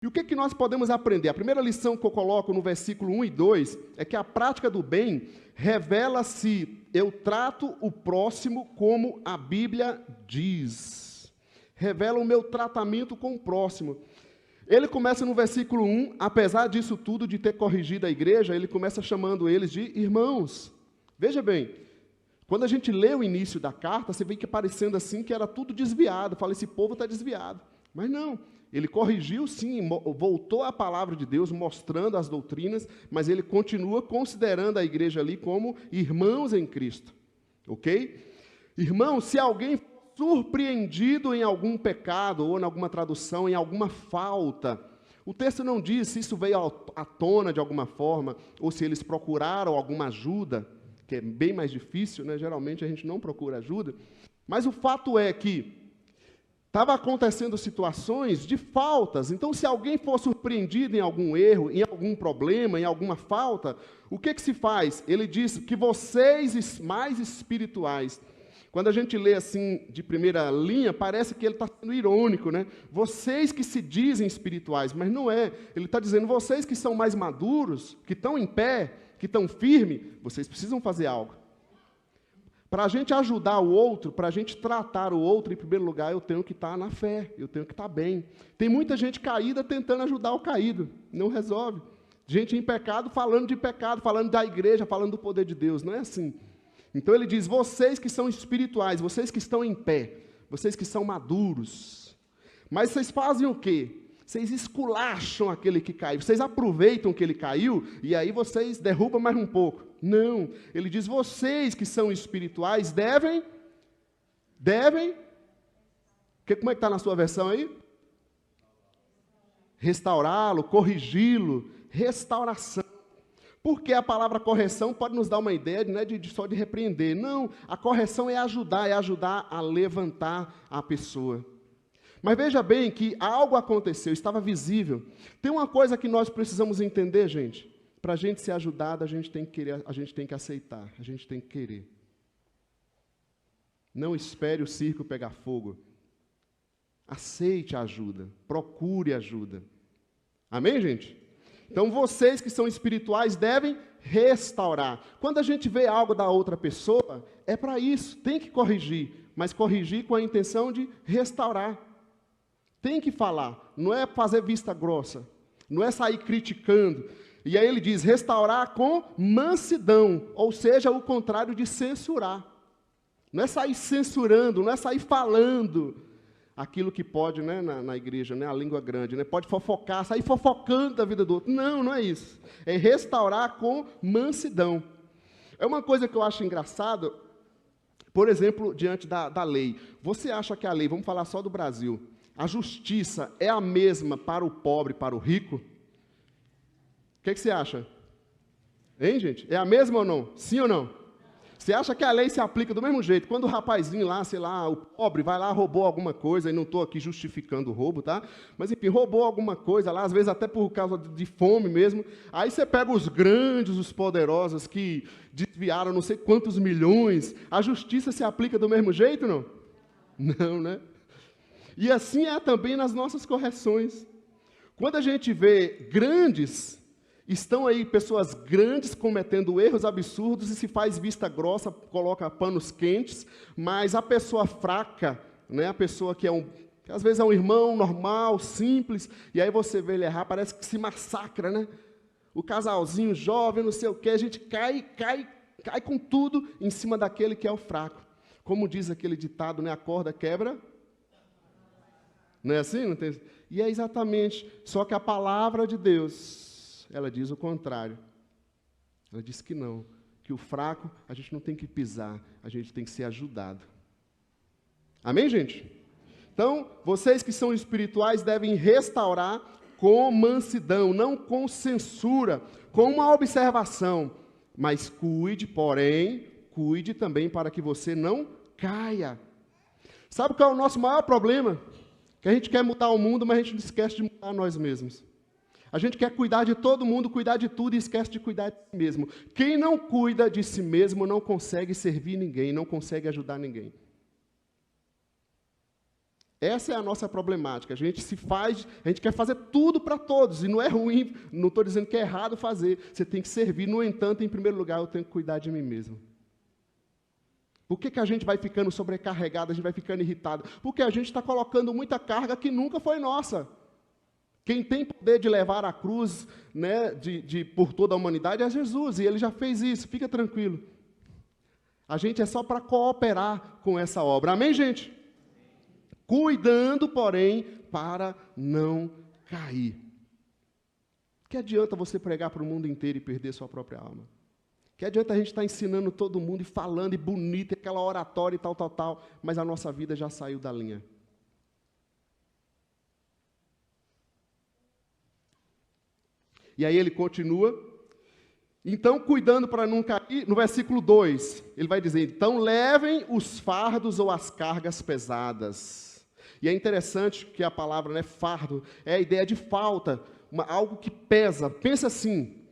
E o que nós podemos aprender? A primeira lição que eu coloco no versículo 1 e 2 é que a prática do bem revela se eu trato o próximo como a Bíblia diz. Revela o meu tratamento com o próximo. Ele começa no versículo 1, apesar disso tudo, de ter corrigido a igreja, ele começa chamando eles de irmãos. Veja bem, quando a gente lê o início da carta, você vê que parecendo assim que era tudo desviado. Fala, esse povo está desviado. Mas não, ele corrigiu sim, voltou à palavra de Deus, mostrando as doutrinas, mas ele continua considerando a igreja ali como irmãos em Cristo. Ok? Irmão, se alguém for surpreendido em algum pecado, ou em alguma tradução, em alguma falta, o texto não diz se isso veio à tona de alguma forma, ou se eles procuraram alguma ajuda, que é bem mais difícil, né? Geralmente a gente não procura ajuda, mas o fato é que estava acontecendo situações de faltas. Então, se alguém for surpreendido em algum erro, em algum problema, em alguma falta, o que se faz? Ele diz que vocês mais espirituais. Quando a gente lê assim, de primeira linha, parece que ele está sendo irônico, né? Vocês que se dizem espirituais, mas não é. Ele está dizendo, vocês que são mais maduros, que estão em pé, que estão firmes, vocês precisam fazer algo. Para a gente ajudar o outro, para a gente tratar o outro, em primeiro lugar, eu tenho que estar na fé, eu tenho que estar bem. Tem muita gente caída tentando ajudar o caído, não resolve. Gente em pecado, falando da igreja, falando do poder de Deus, não é assim. Então ele diz, vocês que são espirituais, vocês que estão em pé, vocês que são maduros, mas vocês fazem o quê? Vocês esculacham aquele que caiu, vocês aproveitam que ele caiu, e aí vocês derrubam mais um pouco. Não, ele diz, vocês que são espirituais devem, como é que está na sua versão aí? Restaurá-lo, corrigi-lo, restauração. Porque a palavra correção pode nos dar uma ideia, não é só de repreender. Não, a correção é ajudar a levantar a pessoa. Mas veja bem que algo aconteceu, estava visível. Tem uma coisa que nós precisamos entender, gente. Para a gente ser ajudado, a gente tem que querer, a gente tem que aceitar, a gente tem que querer. Não espere o circo pegar fogo. Aceite a ajuda, procure ajuda. Amém, gente? Então, vocês que são espirituais devem restaurar. Quando a gente vê algo da outra pessoa, é para isso, tem que corrigir, mas corrigir com a intenção de restaurar. Tem que falar, não é fazer vista grossa, não é sair criticando. E aí ele diz, restaurar com mansidão, ou seja, o contrário de censurar. Não é sair censurando, não é sair falando aquilo que pode, né, na igreja, né, a língua grande, né, pode fofocar, sair fofocando da vida do outro. Não, não é isso. É restaurar com mansidão. É uma coisa que eu acho engraçado, por exemplo, diante da lei. Você acha que a lei, vamos falar só do Brasil, a justiça é a mesma para o pobre e para o rico? O que você acha? Hein, gente? É a mesma ou não? Sim ou não? Você acha que a lei se aplica do mesmo jeito? Quando o rapazinho lá, sei lá, o pobre, vai lá, roubou alguma coisa, e não estou aqui justificando o roubo, tá? Mas, enfim, roubou alguma coisa lá, às vezes até por causa de fome mesmo. Aí você pega os grandes, os poderosos, que desviaram não sei quantos milhões. A justiça se aplica do mesmo jeito, não? Não, né? E assim é também nas nossas correções. Quando a gente vê grandes, estão aí pessoas grandes cometendo erros absurdos e se faz vista grossa, coloca panos quentes, mas a pessoa fraca, né, a pessoa que às vezes é um irmão normal, simples, e aí você vê ele errar, parece que se massacra, né? O casalzinho jovem, não sei o quê, a gente cai com tudo em cima daquele que é o fraco. Como diz aquele ditado, né, a corda quebra. Não é assim? Não tem... E é exatamente, só que a palavra de Deus, ela diz o contrário. Ela diz que não, que o fraco a gente não tem que pisar, a gente tem que ser ajudado. Amém, gente? Então, vocês que são espirituais devem restaurar com mansidão, não com censura, com uma observação. Mas cuide também para que você não caia. Sabe qual é o nosso maior problema? Que a gente quer mudar o mundo, mas a gente esquece de mudar nós mesmos. A gente quer cuidar de todo mundo, cuidar de tudo e esquece de cuidar de si mesmo. Quem não cuida de si mesmo não consegue servir ninguém, não consegue ajudar ninguém. Essa é a nossa problemática. A gente quer fazer tudo para todos, e não é ruim, não estou dizendo que é errado fazer. Você tem que servir, no entanto, em primeiro lugar, eu tenho que cuidar de mim mesmo. Por que a gente vai ficando sobrecarregado, a gente vai ficando irritado? Porque a gente está colocando muita carga que nunca foi nossa. Quem tem poder de levar a cruz, né, por toda a humanidade é Jesus, e Ele já fez isso, fica tranquilo. A gente é só para cooperar com essa obra. Amém, gente? Cuidando, porém, para não cair. Que adianta você pregar para o mundo inteiro e perder sua própria alma? Que adianta a gente estar ensinando todo mundo e falando e bonito, e aquela oratória e tal, mas a nossa vida já saiu da linha. E aí ele continua, então cuidando para não cair, no versículo 2, ele vai dizer, então levem os fardos ou as cargas pesadas. E é interessante que a palavra, né, fardo, é a ideia de falta, algo que pesa. Pensa assim,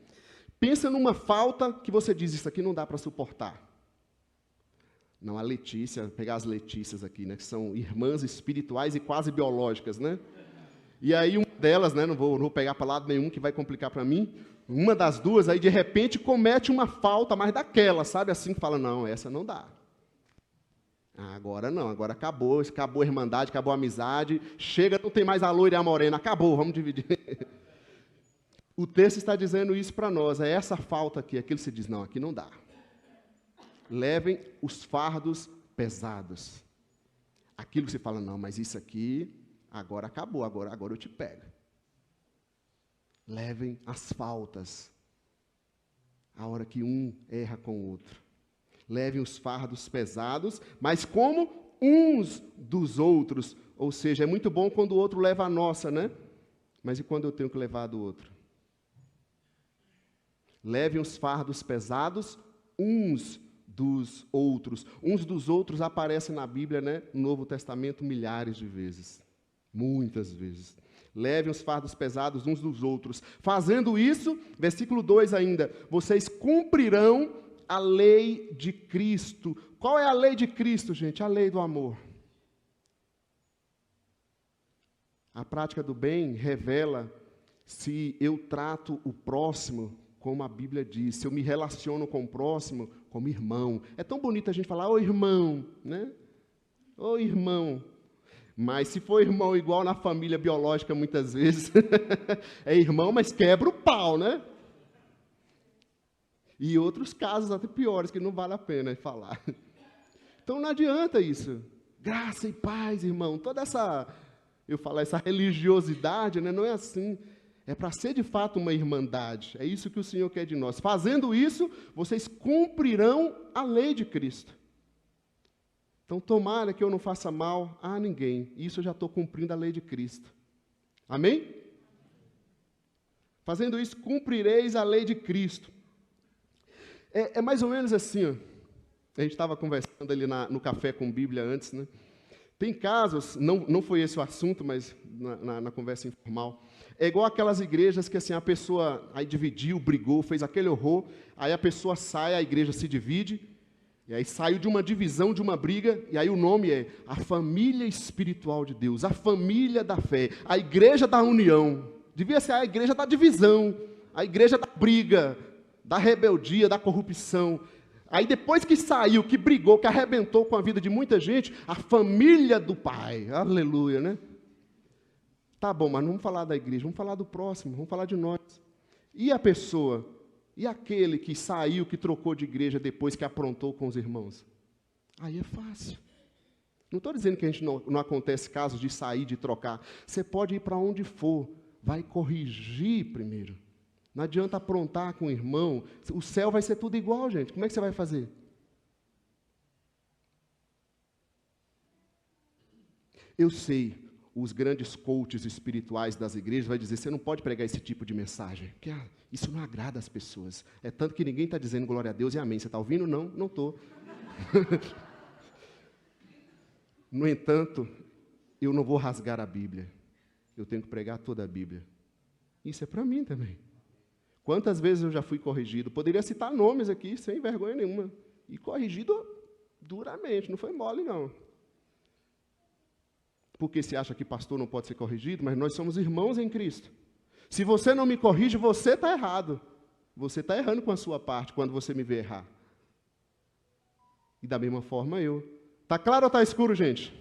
pensa numa falta que você diz, isso aqui não dá para suportar. Não, a Letícia, pegar as Letícias aqui, né, que são irmãs espirituais e quase biológicas, né? E aí uma delas, né, não vou pegar para lado nenhum que vai complicar para mim, uma das duas aí de repente comete uma falta, mas daquela, sabe, assim, fala, não, essa não dá. Agora não, agora acabou a irmandade, acabou a amizade, chega, não tem mais a loira e a morena, acabou, vamos dividir. O texto está dizendo isso para nós, é essa falta aqui, aquilo que se diz, não, aqui não dá. Levem os fardos pesados. Aquilo que você fala, não, mas isso aqui, agora acabou, agora eu te pego. Levem as faltas, a hora que um erra com o outro. Levem os fardos pesados, mas como uns dos outros. Ou seja, é muito bom quando o outro leva a nossa, né? Mas e quando eu tenho que levar a do outro? Levem os fardos pesados, uns dos outros. Uns dos outros aparece na Bíblia, né? No Novo Testamento, milhares de vezes. Muitas vezes. Levem os fardos pesados uns dos outros. Fazendo isso, versículo 2 ainda, vocês cumprirão a lei de Cristo. Qual é a lei de Cristo, gente? A lei do amor. A prática do bem revela se eu trato o próximo como a Bíblia diz, se eu me relaciono com o próximo como irmão. É tão bonito a gente falar, ô irmão, né? Ô irmão. Mas se for irmão igual na família biológica muitas vezes, é irmão, mas quebra o pau, né? E outros casos até piores, que não vale a pena falar. Então não adianta isso. Graça e paz, irmão. Toda essa, essa religiosidade, né, não é assim. É para ser de fato uma irmandade. É isso que o Senhor quer de nós. Fazendo isso, vocês cumprirão a lei de Cristo. Então tomara que eu não faça mal a ninguém. Isso eu já estou cumprindo a lei de Cristo. Amém? Fazendo isso, cumprireis a lei de Cristo. É mais ou menos assim, ó. A gente estava conversando ali no café com Bíblia antes, né? Tem casos, não foi esse o assunto, mas na conversa informal, é igual aquelas igrejas que assim, a pessoa aí dividiu, brigou, fez aquele horror, aí a pessoa sai, a igreja se divide, e aí saiu de uma divisão, de uma briga, e aí o nome é a família espiritual de Deus, a família da fé, a igreja da união. Devia ser a igreja da divisão, a igreja da briga, da rebeldia, da corrupção. Aí depois que saiu, que brigou, que arrebentou com a vida de muita gente, a família do Pai, aleluia, né? Tá bom, mas não vamos falar da igreja, vamos falar do próximo, vamos falar de nós. E a pessoa, e aquele que saiu, que trocou de igreja depois que aprontou com os irmãos? Aí é fácil. Não estou dizendo que a gente não acontece casos de sair, de trocar. Você pode ir para onde for, vai corrigir primeiro. Não adianta aprontar com o irmão. O céu vai ser tudo igual, gente. Como é que você vai fazer? Eu sei, os grandes coaches espirituais das igrejas vão dizer, você não pode pregar esse tipo de mensagem, porque isso não agrada as pessoas. É tanto que ninguém está dizendo glória a Deus e amém. Você está ouvindo? Não, não estou. No entanto, eu não vou rasgar a Bíblia. Eu tenho que pregar toda a Bíblia. Isso é para mim também. Quantas vezes eu já fui corrigido? Poderia citar nomes aqui, sem vergonha nenhuma. E corrigido duramente, não foi mole, não. porque se acha que pastor não pode ser corrigido, mas nós somos irmãos em Cristo. Se você não me corrige, você está errado. Você está errando com a sua parte quando você me vê errar. E da mesma forma eu. Está claro ou está escuro, gente?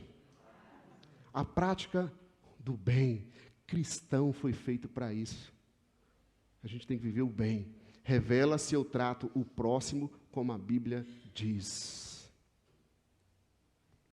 A prática do bem. Cristão foi feito para isso. A gente tem que viver o bem. Revela se eu trato o próximo como a Bíblia diz.